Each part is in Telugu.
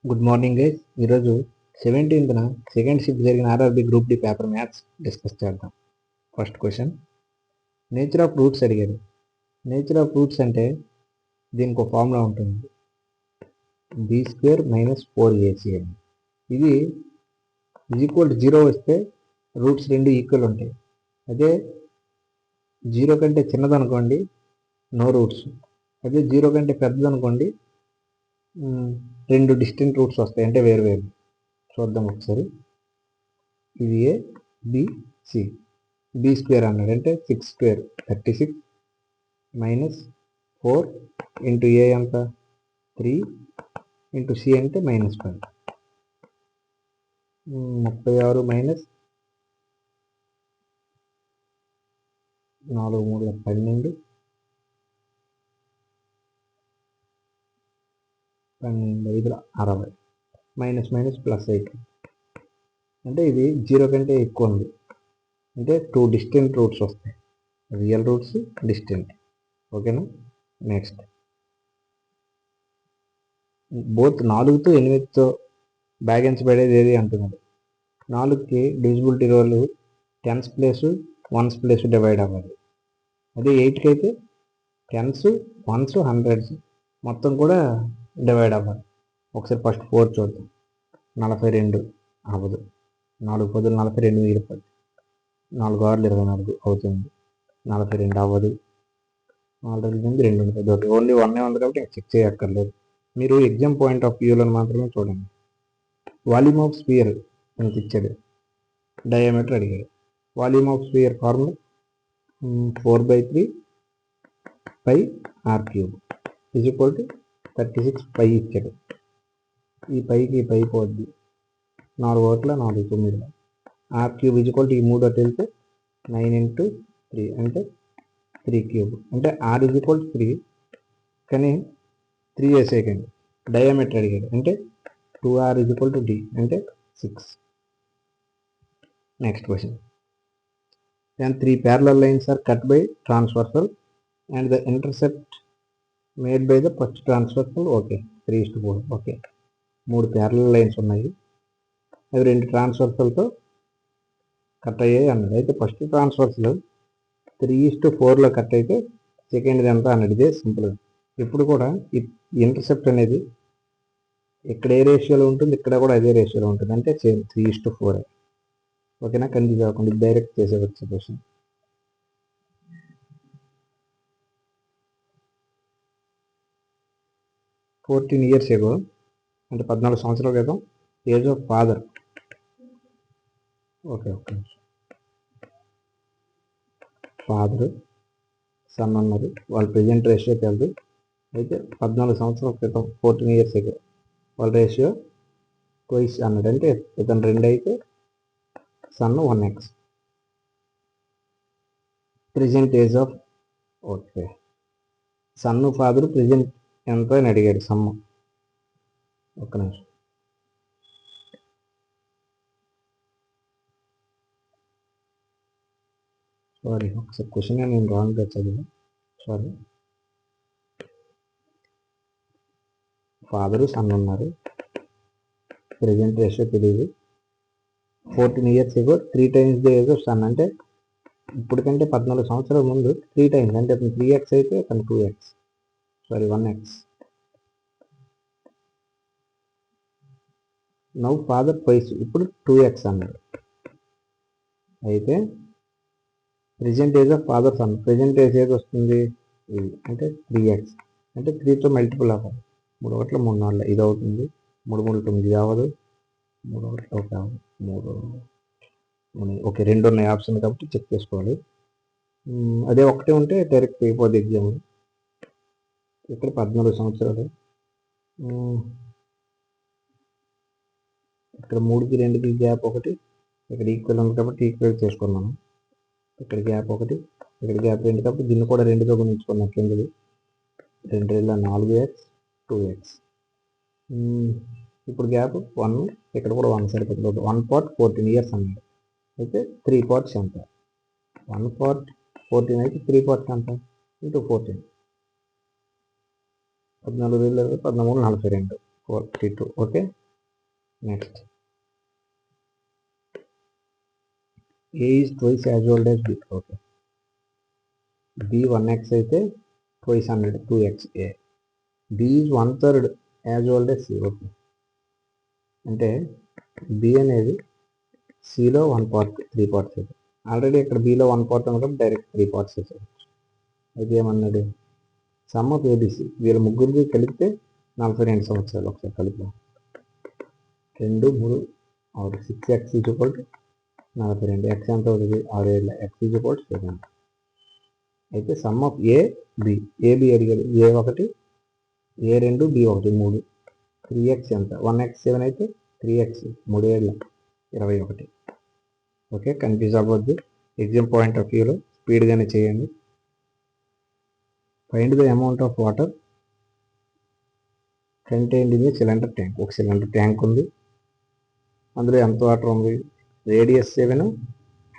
Good morning guys. ఈరోజు 17th సెకండ్ షిఫ్ట్ జరిగిన RRB group D paper maths discuss చేద్దాం. First question, nature of roots అడిగారు. నేచర్ ఆఫ్ రూట్స్ అంటే దీనికి ఒక ఫార్ములా ఉంటుంది, b² - 4ac అని. ఇది =0 వస్తే రూట్స్ రెండు ఈక్వల్ ఉంటాయి. అదే 0 కంటే చిన్నదనుకోండి నో రూట్స్. అదే 0 కంటే పెద్దదనుకోండి రెండు డిస్టింక్ట్ రూట్స్ వస్తాయి, అంటే వేరు వేరు. చూద్దాం ఒకసారి. ఇది ఏ, బి, సి. b² అన్నాడు అంటే 6² 36 - 4 ఇంటూ ఏ ఎంత 3 ఇంటూ సి అంటే -5 36 మైనస్ 4 3 12 12 5 60 మైనస్ ప్లస్ 8 అంటే ఇది 0 కంటే ఎక్కువ ఉంది, అంటే 2 డిస్టింక్ట్ రూట్స్ వస్తాయి, రియల్ రూట్స్ డిస్టింక్ట్. ఓకేనా. నెక్స్ట్, బోత్ 4తో 8తో భాగించబడేది ఏది అంటున్నాడు. 4కి divisibility rule 10s place 1s place divide అవ్వాలి. అదే 8కి అయితే 10s 1s 100s మొత్తం కూడా డివైడ్ అవ్వాలి. ఒకసారి ఫస్ట్ 4 చూద్దాం. 42 అవ్వదు, 4 పొద్దులు 42 మిగిలిపోద్ది, 4 6 24 అవుతుంది, 42 అవ్వదు, 4 2 ఉంటుంది, ఒకటి ఓన్లీ 1 ఉంది కాబట్టి చెక్ చేయక్కర్లేదు. మీరు ఎగ్జామ్ పాయింట్ ఆఫ్ వ్యూలో మాత్రమే చూడండి. వాల్యూమ్ ఆఫ్ స్పియర్ మనకి ఇచ్చాడు, డయామీటర్ అడిగాడు. Volume of sphere formula 4/3 πr³ = 36 π ఇచ్చాడు. ఈ పైకి పై పోద్ది, 4 ఓట్ల 4 9 r³ = ఈ 3 అటు వెళ్తే 9 × 3 అంటే 3³ అంటే r = 3, కానీ 3 వేసేయకండి. డయామీటర్ అడిగాడు అంటే 2r = d అంటే 6. Next question, then 3 parallel lines are cut by transversal and the intercept made by the first transversal. Okay, 3:4. Okay, 3 parallel lines ఉన్నాయి, అవి 2 ట్రాన్స్వర్సల్తో కట్ అయ్యాయి అన్నాడు. అయితే ఫస్ట్ ట్రాన్స్వర్సల్ 3:4లో కట్ అయితే సెకండ్ది ఎంత అన్నాడు. ఇదే సింపుల్. ఇప్పుడు కూడా ఈ ఇంటర్సెప్ట్ అనేది ఇక్కడ ఏ రేషియోలో ఉంటుంది, ఇక్కడ కూడా అదే రేషియోలో ఉంటుంది, అంటే సేమ్ 3:4. ఓకేనా. కన్ఫ్యూజ్ అవ్వకుండా డైరెక్ట్ చేసేవచ్చు క్వశ్చన్. "14 years ago" అంటే 14 సంవత్సరాల క్రితం, age of father. Okay, father son అన్నారు, వాళ్ళ ప్రజెంట్ రేషియో తెలియదు. అయితే 14 సంవత్సరాల క్రితం 14 years ago వాళ్ళ రేషియో ట్వైస్ అన్నాడు, అంటే ఇతను 2 అయితే son 1x. Present age of, okay, son father present ఎంత అని అడిగాడు. సమ్. ఒక్క నిమిషం. సారీ, ఒకసారి క్వశ్చన్ నేను రాంగ్గా చదివా, సారీ. ఫాదరు సన్ ఉన్నారు, ప్రజెంట్ రేషియో తెలియదు. 14 years ago 3 times the age of son అంటే ఇప్పటికంటే 14 సంవత్సరాల ముందు 3 times, అంటే అతను 3x అయితే అతను 2x, sorry 1x. Now father twice, ఇప్పుడు 2x అన్నాడు. అయితే present age of father son, present age ఏది వస్తుంది ఇది, అంటే 3x, అంటే 3తో మల్టిపుల్ అవ్వాలి. 3 ఒకట్ల 3 4 ఇది అవుతుంది, 3 3 9 అవ్వదు, 3 ఒకట్ల 1 3 ఓకే, 2 ఉన్నాయి ఆప్షన్ కాబట్టి చెక్ చేసుకోవాలి. అదే ఒకటే ఉంటే డైరెక్ట్ అయిపోద్ది ఎగ్జామ్. ఇక్కడ 14 సంవత్సరాలు, ఇక్కడ 3కి 2కి గ్యాప్ ఒకటి, ఇక్కడ ఈక్వల్ ఉంది కాబట్టి ఈక్వల్ చేసుకున్నాను. ఇక్కడ గ్యాప్ ఒకటి, ఇక్కడ గ్యాప్ 2 కాబట్టి దీన్ని కూడా 2తో గుణించుకున్నాను. కిందది 2 4x 2x. ఇప్పుడు గ్యాప్ 1, ఇక్కడ కూడా 1 సరిపోతుంది. 1 part 14 years అన్నాడు, అయితే 3 parts ఎంత, 1 part 14 అయితే 3 parts ఎంత into 14, 14 14 42. 42. Okay, next A is twice as old as B. Okay, B 1x అయితే twice 100 2x A. B is 1/3 as old as C. Okay, అంటే B అనేది Cలో 1 పార్ట్ 3 పార్ట్స్ అయితే ఆల్రెడీ ఇక్కడ Bలో 1 పార్ట్ ఉన్నప్పుడు డైరెక్ట్ 3 పార్ట్స్ అయితే అయితే ఏమన్నాడు, సమ్ ఆఫ్ ఏబిసి వీళ్ళ ముగ్గురికి కలిపితే 42 సంవత్సరాలు. ఒకసారి కలిపి 2 3 6 6x ఈక్వల్ టు 42. ఎక్స్ ఎంత అవుతుంది 6 ఏళ్ళ ఎక్స్ ఈక్వల్ టు 7. అయితే సమ్ ఆఫ్ ఏబి అడిగారు, A1 A2 B1 3 3x ఎంత 1x 7 అయితే 3x 3 ఏళ్ళ 21. ఓకే, కన్ఫ్యూజ్ అవ్వద్దు. ఎగ్జామ్ పాయింట్ ఆఫ్ వ్యూలో స్పీడ్గానే చేయండి. Find the amount of water contained in cylinder tank. ఒక సిలిండర్ ట్యాంక్ ఉంది, అందులో ఎంత వాటర్ ఉంది, రేడియస్ 7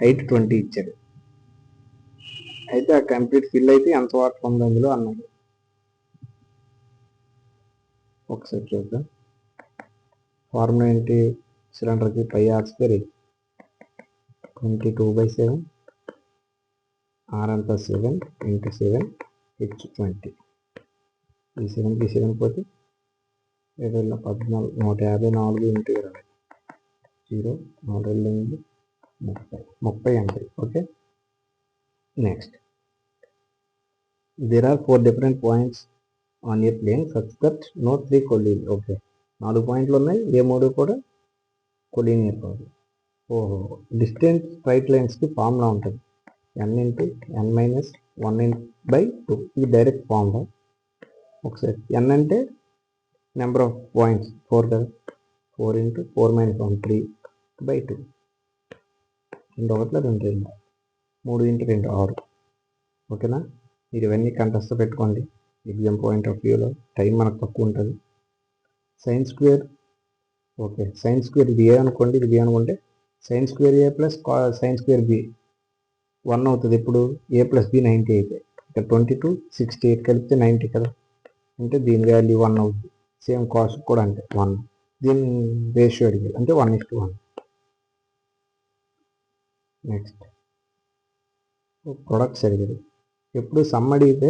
హైట్ 20 ఇచ్చాడు. అయితే ఆ కంప్లీట్ ఫిల్ అయితే ఎంత వాటర్ ఉంది అందులో అన్నాడు. ఒకసారి చూద్దాం. ఫార్ములా ఏంటి, సిలిండర్కి πr² 22/7 r అంతా 7 × 7 h 20. ఈ 7కి 7 పోతే 7 14 154 × 20 0 4 30 అంతే. Okay, next there are 4 different points on a plane such that no 3 collinear. Okay, 4 పాయింట్లు ఉన్నాయి, ఏ 3 కూడా కొలీనియర్ కాదు. ఓహో, డిస్టెన్స్ స్ట్రైట్ లైన్స్కి ఫార్ములా ఉంటుంది, n × n - 1/2. ఇది డైరెక్ట్ ఫార్ములా. ఒకసారి n అంటే నెంబర్ ఆఫ్ పాయింట్స్ 4 కదా, 4 × 4 - 1 3/2. 2 1 2 2 3 × 2 6. ఓకేనా, మీరు ఇవన్నీ కంటెస్ట్ పెట్టుకోండి. ఎగ్జామ్ పాయింట్ ఆఫ్ వ్యూలో టైం మనకు తక్కువ ఉంటుంది. sin². ఓకే, sin² ఇది ఏ అనుకోండి, ఇది బి అనుకుంటే sin² A + sin² B 1 అవుతుంది. ఇప్పుడు A + B 90 అయితే ఇక్కడ 22 68 కలిపితే 90 కదా, అంటే దీని వాల్యూ 1 అవుతుంది. సేమ్ కాస్ట్ కూడా అంటే 1. దీని రేషియో అడిగారు అంటే 1:1. నెక్స్ట్ ప్రొడక్ట్స్ అడిగారు. ఎప్పుడు సమ్ అడిగితే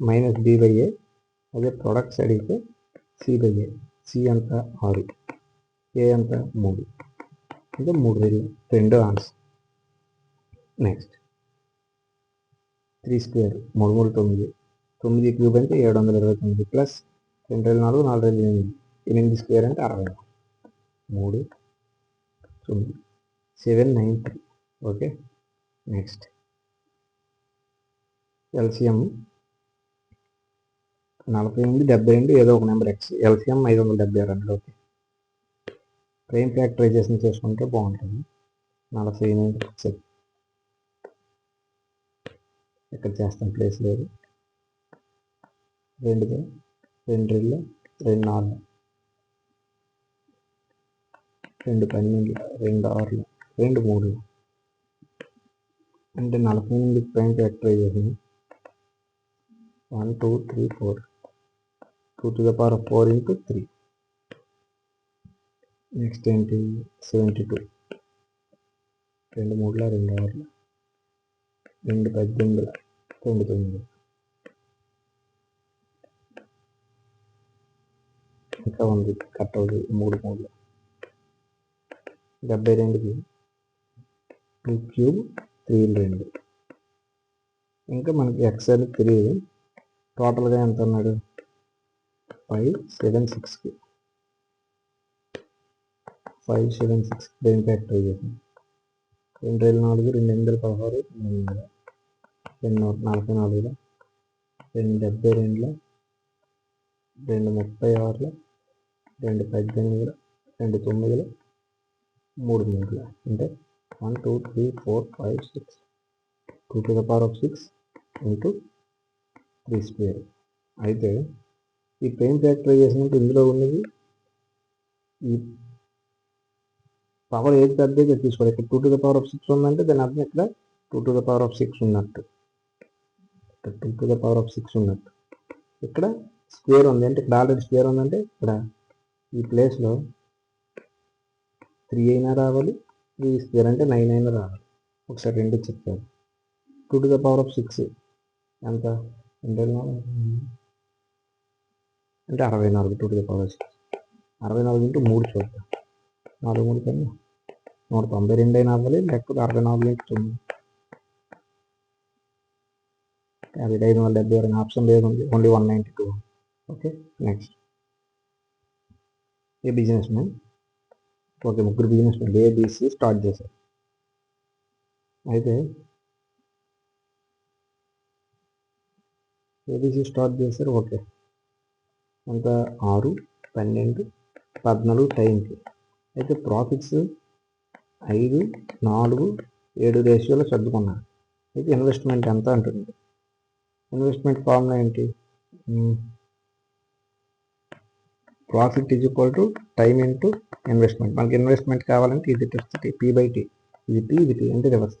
-B/A, అదే ప్రొడక్ట్స్ అడిగితే C/A. C అంత 6, A అంత 3, అంటే 3 2 ఆన్సర్. నెక్స్ట్ 3² 3 3 9 9 క్యూబ్ అంటే 729 ప్లస్ 2 4 4 8 8² అంటే 60 3 9 793. ఓకే, నెక్స్ట్ ఎల్సిఎం 48 72 ఏదో ఒక number X, LCM 576. Okay, prime factorisation చేసుకుంటే బాగుంటుంది. 48 ఇక్కడ చేస్తాను, ప్లేస్ లేదు. 2 2 2 4 2 12 2 6 2 3 అంటే 48 ప్రైమ్ ఫ్యాక్టరైజేషన్ 1 2 3 4 2⁴ × 3. నెక్స్ట్ ఏంటి 72 2 3 2 6 2 18 2 9. ఇంకా ఉంది కట్ అవుతుంది 3 3 72కి 2³ 3 2. ఇంకా మనకి ఎక్స్ అని తెలియదు. టోటల్గా ఎంత అన్నాడు 576కి 576 ప్రైమ్ ఫ్యాక్టరైజేషన్ 2 4 2 8 16 2 44 2 72 2 36 2 18 2 9 3 3 అంటే 1 2 3 4 5 6 2⁶ × 3². అయితే ఈ ప్రైమ్ ఫ్యాక్టరైజేషన్ అంటే ఇందులో ఉన్నది ఈ పవర్ ఏది పెద్దగా తీసుకోవాలి. ఇక్కడ 2⁶ ఉందంటే దాని అర్థం ఇక్కడ 2⁶ ఉన్నట్టు, ఇక్కడ 2⁶ ఉన్నట్టు. ఇక్కడ స్క్వేర్ ఉంది అంటే ఇక్కడ ఆల్రెడీ స్క్వేర్ ఉందంటే ఇక్కడ ఈ ప్లేస్లో 3 అయినా రావాలి, 3 స్క్వేర్ అంటే 9 అయినా రావాలి. ఒకసారి 2 చెప్పారు. 2 to the power of 6 ఎంత అంటే 64. 2 to the power of 6 64 into 3 చూద్దాం. 4 3 కన్నా 192 అయినా అవ్వాలి, లేకపోతే 64 ఇంటూ 9 55 ఆప్షన్ లేదు, ఓన్లీ 192. ఓకే, నెక్స్ట్ ఏ బిజినెస్ మ్యాన్. ఓకే, ముగ్గురు బిజినెస్ మ్యాన్ ఏబిసి స్టార్ట్ చేశారు. అయితే ఏబిసి స్టార్ట్ చేశారు. ఓకే, ఎంత 6 12 14 టైంకి. అయితే ప్రాఫిట్స్ 5 4 7 రేషియోలో సర్దుకున్నారు. అయితే ఇన్వెస్ట్మెంట్ ఎంత అంటుంది. ఇన్వెస్ట్మెంట్ ఫార్ములా ఏంటి? Profit is equal to time into investment. మనకి ఇన్వెస్ట్మెంట్ కావాలంటే ఇది వస్తుంది P/T. ఇది P, ఇది T అంటే రివర్స్.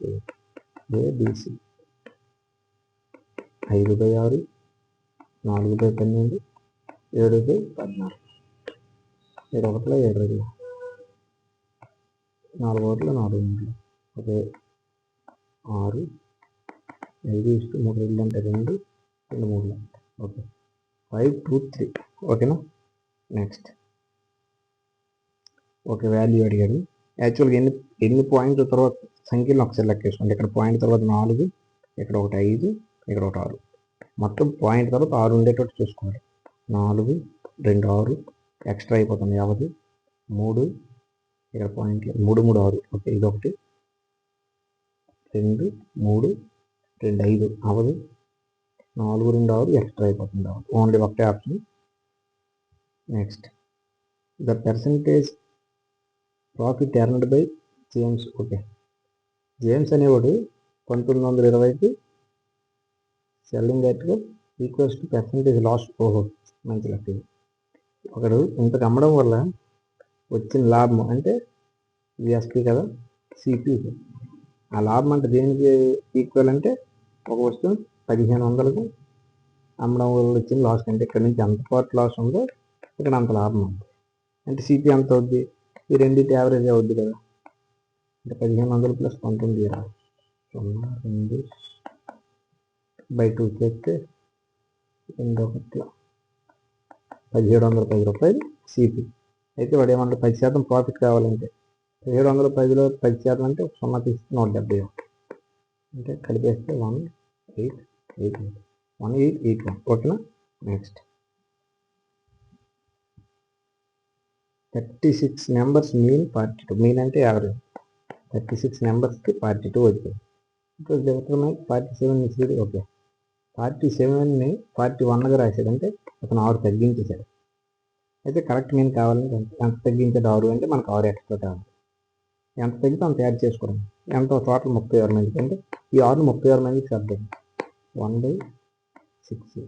ఏబిసి 5/6 4/12 7/14 7 ఒకటిలో 7 రోజులు 4 ఒకటిలో 4 రోజులు. ఓకే, 6 5 3 రోజులు అంటే 2 2 3. ఓకే, 5 2 3. ఓకేనా, నెక్స్ట్. ఓకే, వాల్యూ అడిగాడు. యాక్చువల్గా ఎన్ని పాయింట్ల తర్వాత సంఖ్యలను ఒకసారి లెక్కేసుకోండి. ఇక్కడ పాయింట్ తర్వాత 4, ఇక్కడ ఒకటి 5, ఇక్కడ ఒకటి 6. మొత్తం పాయింట్ తర్వాత 6 ఉండేటట్టు చూసుకోండి. 4 2 6 ఎక్స్ట్రా అయిపోతుంది 50. 3 ఇక్కడ పాయింట్లు 3 3 6. ఓకే, ఇది ఒకటి 2 3 2 5 అవదు. 4 2 6 ఎక్స్ట్రా అయిపోతుంది. ఓన్లీ ఒకటే option. Next, the percentage profit earned by James. Okay, James అనేవాడు 1920కి సెల్లింగ్ యాక్ట్గా ఈక్వల్స్ టు పర్సంటేజ్ లాస్. ఓహో, మంచి లెక్క. ఒకడు ఇంతకు అమ్మడం వల్ల వచ్చిన లాభం అంటే విఎస్పి కదా, సిపి. ఆ లాభం అంటే దేనికి ఈక్వల్ అంటే ఒక వస్తువు 1500కి అమ్మడం వల్ల వచ్చిన లాస్ అంటే ఇక్కడ నుంచి ఎంత పార్ట్ లాస్ ఉందో ఇక్కడ అంత లాభం ఉంది. అంటే సిపి ఎంత అవుద్ది? ఈ రెండింటి యావరేజ్ అవుద్ది కదా. అంటే 1500 ప్లస్ 19 2/2 చేస్తే 1710 రూపాయలు సిపి. అయితే వాడు ఏమన్నా 10% ప్రాఫిట్ కావాలంటే 1710లో 10% అంటే 0 తీసి 171 అంటే కలిపేస్తే 1881. ఓకేనా, నెక్స్ట్. 36 numbers mean 42. మీన్ అంటే యావరేజ్. 36 నెంబర్స్కి 42 వచ్చింది. ఇప్పుడు 47 ఇచ్చేది. ఓకే, 47ని 41గా రాశాడంటే అతను 6 తగ్గించేశాడు. అయితే కరెక్ట్ మీన్ కావాలంటే ఎంత తగ్గించాడు? 6 అంటే మనకు 6 ఎక్స్ట్రా కావాలి. ఎంత తగ్గితే అంత యాడ్ చేసుకోవడం. ఎంత టోటల్ 36 మందికి. అంటే ఈ 6ని 36 మందికి సర్దాం. 1/6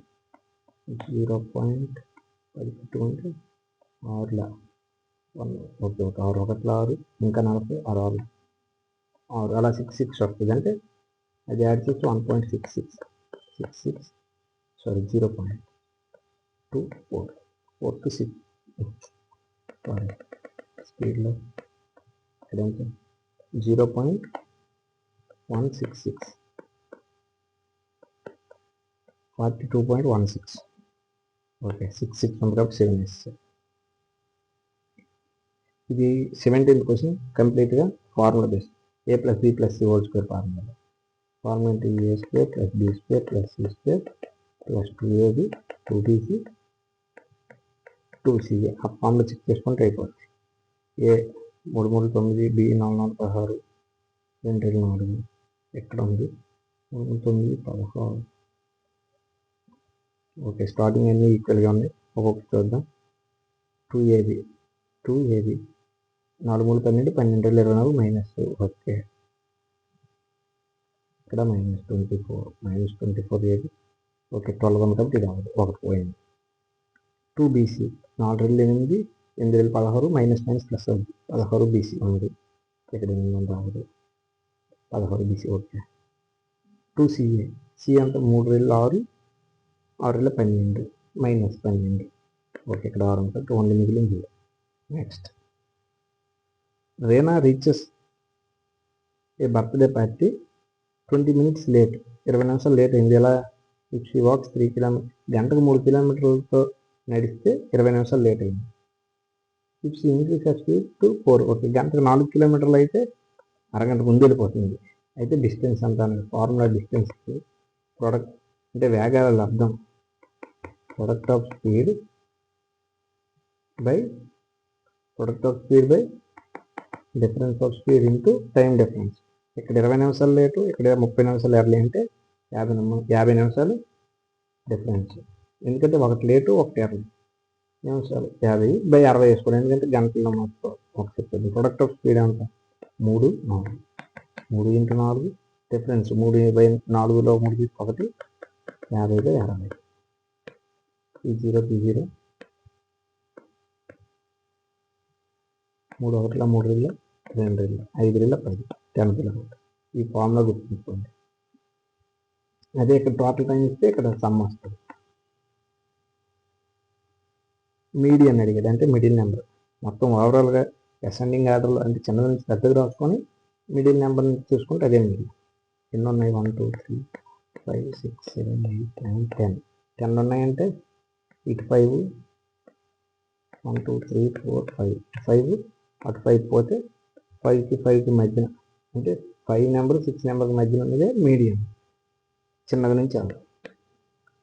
0.10 అంటే 6 ఓకే, ఒక 6 ఒకటిలో 6 ఇంకా 40 6 అలా 6 వస్తుంది. అంటే అది యాడ్ చేస్తే 1.66 0.24 4 to 6 స్పీడ్లో 0.166 42.16. ఓకే, 6 ఉంది కాబట్టి 7 ఇస్తాయి. ఇది 17th క్వశ్చన్ కంప్లీట్గా formula base. a + b + c whole square formula. Formula ఏంటి? a² + b² + c² + 2ab 2bc 2ca. ఆ ఫార్ములా చెక్ చేసుకుంటే అయిపోతుంది. a 3 3 9, b 4 4 16, 2 2 4 ఎక్కడ ఉంది? 3 9 16. ఓకే, స్టార్టింగ్ అన్నీ ఈక్వల్గా ఉన్నాయి. ఒక్కొక్కటి చూద్దాం. 2ab 4 3 12 12 24 minus. ఓకే, ఇక్కడ -24 ఏది? ఓకే, 12 ఉంది కాబట్టి ఇది అవ్వదు, ఒకటి పోయింది. 2bc 4 2 8 8 16 మైనస్ ప్లస్ అవుతుంది. 16 bc ఉంది, ఇక్కడ 8 రావదు. 16 bc. ఓకే, 2ca c అంతా 3 2 6 6 12 12 మైనస్ 12. ఓకే, ఇక్కడ 6 ఉంటుంది, ఓన్లీ మిగిలింది నెక్స్ట్, రేనా రీచెస్ ఏ బర్త్డే పార్టీ 20 minutes లేట్, 20 నిమిషాలు లేట్ అయింది. ఎలా? ఇఫ్ షీ వాక్స్ 3 కిలోమీటర్, గంటకు 3 కిలోమీటర్లతో నడిస్తే 20 నిమిషాలు లేట్ అయింది. If she increase speed to 4, okay, గంటకు 4 కిలోమీటర్లు అయితే అరగంట ముందు వెళ్ళిపోతుంది. అయితే డిస్టెన్స్ అంటాను, ఫార్ములా డిస్టెన్స్ ప్రొడక్ట్ అంటే వేగాల లబ్ధం, product of speed by difference of speed into time difference. ఇక్కడ 20 నిమిషాలు లేటు, ఇక్కడ 30 నిమిషాలు ఎర్లీ, అంటే 50 నిమిషాలు డిఫరెన్స్. ఎందుకంటే ఒకటి లేటు ఒకటి ఎర్లీ. నిమిషాలు 50/60 వేసుకోండి, ఎందుకంటే గంటల్లో మొత్తం ఒక చెప్తుంది. ప్రొడక్ట్ ఆఫ్ స్పీడ్ అంత 3, 4, 3 × 4 డిఫరెన్స్, 3/4లో 3 తీసి 1, 50/60. P0 3 1 3 2 5 10 10 kilometre. ఈ ఫార్ములా గుర్తుంచుకోండి. అదే ఇక్కడ టోటల్ టైం ఇస్తే ఇక్కడ సమ్ వస్తుంది. మీడియన్ అడిగేది అంటే మిడిల్ నెంబర్, మొత్తం ఓవరాల్గా అసెండింగ్ ఆర్డర్లో అంటే చిన్న నుంచి పెద్దగా రాసుకొని మిడిల్ నెంబర్ చూసుకుంటే అదే మీడియన్. ఎన్ని ఉన్నాయి? 1 2 3 5 6 7 8 9 10. 10 ఉన్నాయంటే ఇటు 5, 1 2 3 4 5, 5 అటు 5 పోతే 5కి 5కి మధ్యన, అంటే 5 నెంబర్ 6 నెంబర్కి మధ్యన ఉన్నదే మీడియం. చిన్నది నుంచి అవ్వదు.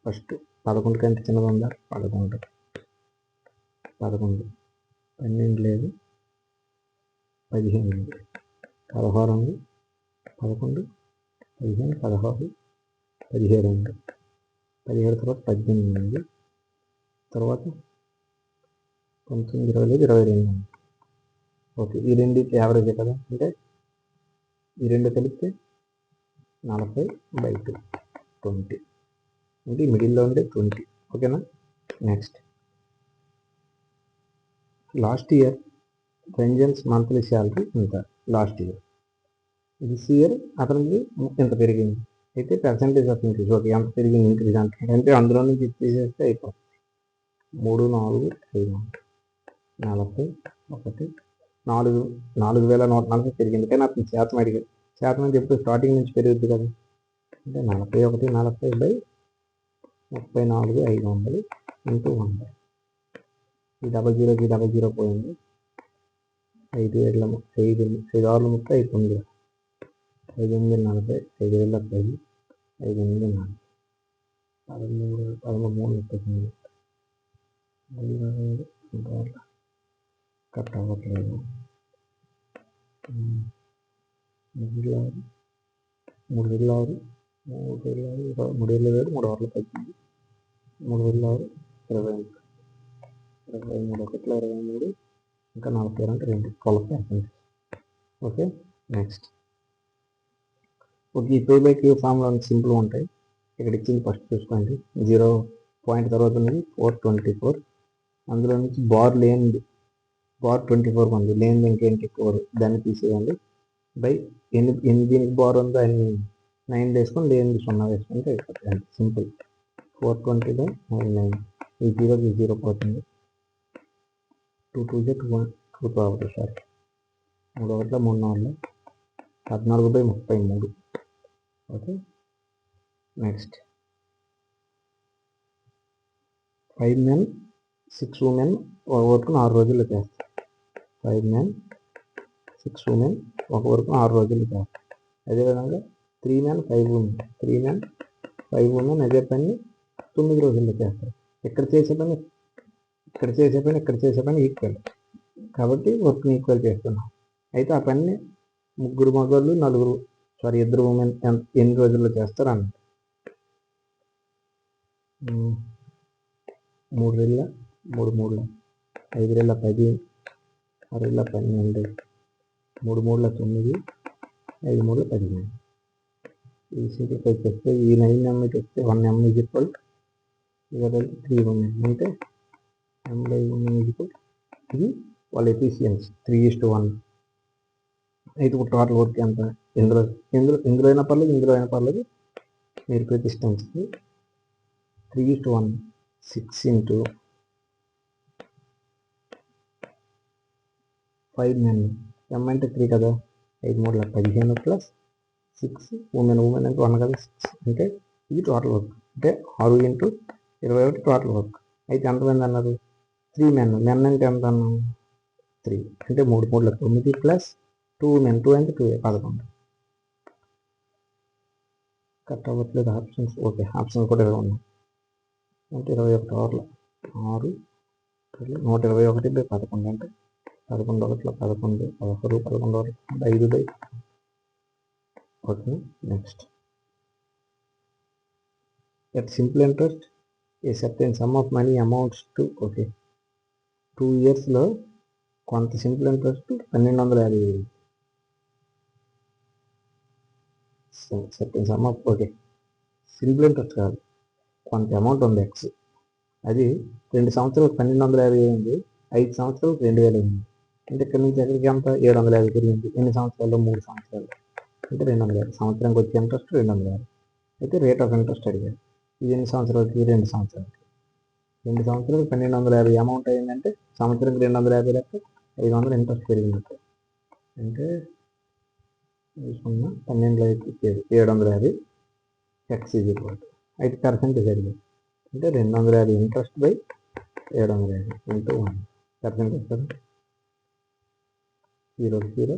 ఫస్ట్ 11 కంటే చిన్నది ఉందా? 11, 12 లేదు, 15 ఉంది, 16 ఉంది, 11, 15, 16, 17 ఉంది, 17 తర్వాత 18 ఉంది, తర్వాత 19, 20 లేదు, 22 ఉంది. ఓకే, ఈ రెండింటి యావరేజే కదా, అంటే ఈ రెండు కలిపితే 40/2 20, అంటే మిడిల్లో ఉండే 20. ఓకేనా? Next, last year Ranjan's monthly salary ఇంత. లాస్ట్ ఇయర్, దిస్ ఇయర్ అతనికి ఇంత పెరిగింది. అయితే పర్సంటేజ్ ఆఫ్ ఇంక్రీజ్, ఓకే, ఎంత పెరిగింది ఇంక్రీజ్ అంటే అందులో నుంచి తీసేస్తే అయిపోతుంది. 3, 4, 5, 41, 4,140 పెరిగింది. కానీ అతను శాతం అడిగాడు. శాతం అంటే ఎప్పుడు స్టార్టింగ్ నుంచి పెరుగుద్ది కదా, అంటే 41,40/34,500 ఇంటూ 100. ఈ 00 పోయింది. 5 6 30, 5 9, 5 8 40, 5,10, 5 8 40, 13 39 కట్ అవ్వట్లేదు. 3,6, 3,6, 3,7, 3,6 తగ్గింది. 3,6, 23, 23, ఇంకా 42 అంటే 12%. Okay, next. ఓకే, ఈ పే బై క్యూ ఫామ్లో సింపుల్ ఉంటాయి. ఇక్కడ ఇచ్చింది ఫస్ట్ చూసుకోండి. 0 పాయింట్ తర్వాత ఉన్నది 424. అందులో నుంచి బార్ లేనిది, బార్ 24 ఉంది, లేనిది ఇంకేంటి 4, దాన్ని తీసేయండి. బై ఎన్ని దీనికి బార్ ఉందో అన్ని 9 వేసుకొని లేనిది 0 వేసుకుంటే అయిపోతుంది. సింపుల్. 420/9. ఈ 0 పోతుంది. 2 2 2 పోవాలి. Sorry, 3 1 3 4, 14/33. Okay, next. 5 men 6 women ఒక వర్క్ను 6 రోజుల్లో చేస్తారు. 5 men 6 women ఒక వర్క్ను 6 రోజుల్లో చేస్తారు. అదేవిధంగా 3 men 5 women, 3 men 5 women అదే పని 9 రోజుల్లో చేస్తారు. ఇక్కడ చేసే పని ఈక్వల్, కాబట్టి వర్క్ని ఈక్వల్ చేస్తున్నాం. అయితే ఆ పని 3 మగవాళ్ళు 2 ఉమెన్ ఎన్ని రోజుల్లో చేస్తారు అన్నది. 3 3 3 5 10, 6 12, 3 3 9, 5 3 15. ఈ సింప్లిఫై చేస్తే ఈ 9 నెంబర్ చేస్తే 1 నెంబర్ ఈజ్ ఈక్వల్ 3 women, అంటే ఇది వాళ్ళ ఎఫిషియన్సీ 3:1. అయితే ఇప్పుడు టోటల్ వర్క్ ఎంత? ఇందులో అయినా పర్లేదు, మీరు ప్రతిష్ఠించి 3:1, 6 × 5 మెన్, ఎం అంటే 3 కదా, 5 మూడుల 15 ప్లస్ 6 ఉమెన్ అంటే 1 కదా, 6 అంటే ఇది టోటల్ వర్క్. అంటే 6 ఇంటూ 21 టోటల్ వర్క్. అయితే ఎంతమంది అన్నారు? 3 మెన్. మెన్ అంటే ఎంత అన్నాం? 3 అంటే 3 మూడుల 9 ప్లస్ 2 మెన్, 2 అంటే 2 11. కట్ అవ్వట్లేదు ఆప్షన్స్. ఓకే, ఆప్షన్స్ కూడా ఇలా ఉన్నాయి. అంటే 21 అవర్లు 6 121/11 అంటే 11 ఒకటిలో 11, 16, 11 ఒకటి 5/. Okay, next. At simple interest, a certain sum of money amounts to, okay, 2 yearsలో కొంత simple interest 1250. Certain some of, okay, simple interest కాదు, కొంత అమౌంట్ ఉంది ఎక్స్, అది 2 సంవత్సరాలు 1250 అయింది, 5 సంవత్సరాలు 2000 అయింది. అంటే ఇక్కడ నుంచి ఎక్కడికి ఎంత? 750 పెరిగింది. ఎన్ని సంవత్సరాలు? 3 సంవత్సరాలు. అంటే 250. సంవత్సరానికి వచ్చే ఇంట్రెస్ట్ 250. అయితే రేట్ ఆఫ్ ఇంట్రెస్ట్ అడిగారు. ఇది ఎన్ని సంవత్సరాలకి? 2 సంవత్సరాలకి. 2 సంవత్సరాలు 1250 అమౌంట్ అయిందంటే సంవత్సరానికి 250 లెక్క 500 ఇంట్రెస్ట్ పెరిగినట్టు. అంటే 12 750 ఎక్స్ ఈజ్ ఈక్వల్ టు, అయితే పర్సెంటేజ్ అడిగారు. అంటే 250 ఇంట్రెస్ట్ బై 750 ఇంటూ 1 పర్సెంటేజ్ కదా. 0 0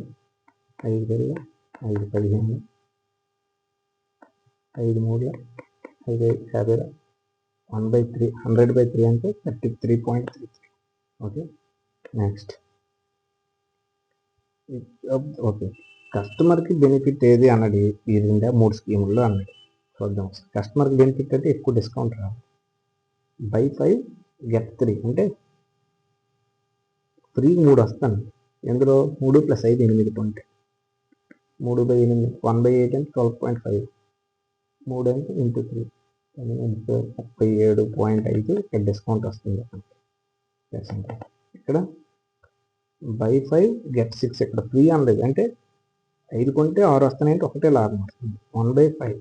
5 వేల 5 15 5 మూడుల 5 50 1/3 100/3 అంటే 33.33. Okay, next. ఓకే, కస్టమర్కి బెనిఫిట్ ఏది అన్నది ఈ 3 స్కీముల్లో అన్నది చూద్దాం. కస్టమర్కి బెనిఫిట్ అంటే ఎక్కువ డిస్కౌంట్ రావాలి. బై 5 గెట్ 3 అంటే ఫ్రీ 3 వస్తాను. ఎందులో 3 + 5 8 ఉంటాయి. 3/8 1/8 అంటే 12.5. 3 అంటే ఇంటూ 3 37.5 ఇక్కడ డిస్కౌంట్ వస్తుంది. ఇక్కడ బై 5 గెట్ 6 ఇక్కడ ఫ్రీ అనలేదు, అంటే 5 కొంటే 6 వస్తాయంటే ఒకటే లాభం వస్తుంది. 1/5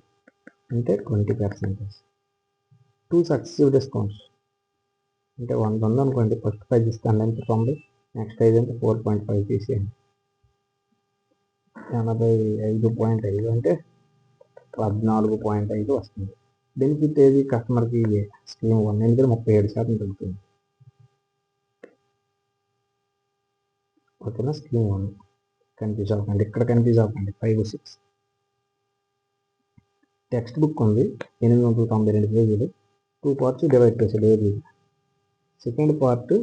అంటే 20%. 2 సక్సెసివ్ డిస్కౌంట్స్ అంటే 100 ఉందనుకోండి, ఫస్ట్ 5 ఇస్తాను అంటే 90, నెక్స్ట్ 5 అంటే 4.5 తీసేయండి, 85.5 అంటే 14.5 వస్తుంది. బెనిఫిట్ ఏది కస్టమర్కి? స్కీమ్ 1 ఎందుకంటే 37% తగ్గుతుంది. ఓకేనా, స్కీమ్ 1 కన్ఫ్యూజ్ అవ్వకండి, ఇక్కడ కన్ఫ్యూజ్ అవ్వకండి. 5 6 టెక్స్ట్ బుక్ ఉంది 892 పేజీలు, 2 పార్ట్స్ డివైడ్ చేసాడు. ఏది? సెకండ్ పార్ట్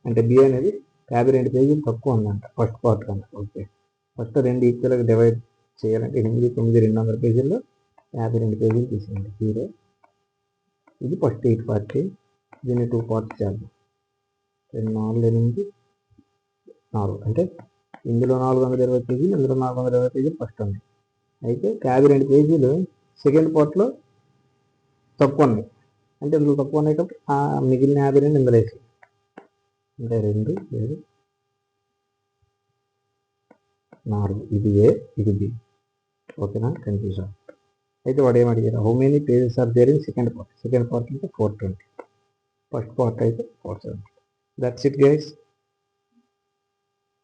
అంటే బి అనేది 52 పేజీలు తక్కువ ఉందంట ఫస్ట్ పార్ట్ కన్నా. ఓకే, ఫస్ట్ 2 ఈక్వల్గా డివైడ్ చేయాలంటే 8, 9, 200 పేజీల్లో 52 పేజీలు తీసేయండి. 0 ఇది ఫస్ట్ 8 పార్ట్, దీన్ని 2 పార్ట్స్ చేద్దాం. 2 4 8 4 అంటే ఇందులో 420 పేజీలు, ఇందులో 420 పేజీలు ఫస్ట్ ఉంది. అయితే 52 పేజీలు సెకండ్ పార్ట్లో తక్కువ ఉన్నాయి. అంటే ఇందులో తక్కువ ఉన్నాయి కాబట్టి ఆ మిగిలిన 52 ఇందులో వేసి, అంటే 2 7 4 ఇది ఏ, ఇది బి. ఓకేనా, కన్ఫ్యూజ్. అయితే వాడు ఏమడిగారు? How many pages are there in second part. Second part అంటే 420, ఫస్ట్ పార్ట్ అయితే 470. That's it guys.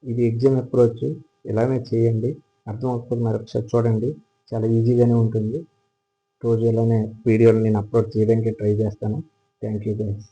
ఇది ఎగ్జామ్ అప్రోచ్. ఇలానే చేయండి. అర్థం అవుతుంది, మరి ఒకసారి చూడండి, చాలా ఈజీగానే ఉంటుంది. రోజు ఇలానే వీడియోలు నేను అప్లోడ్ చేయడానికి ట్రై చేస్తాను. Thank you guys.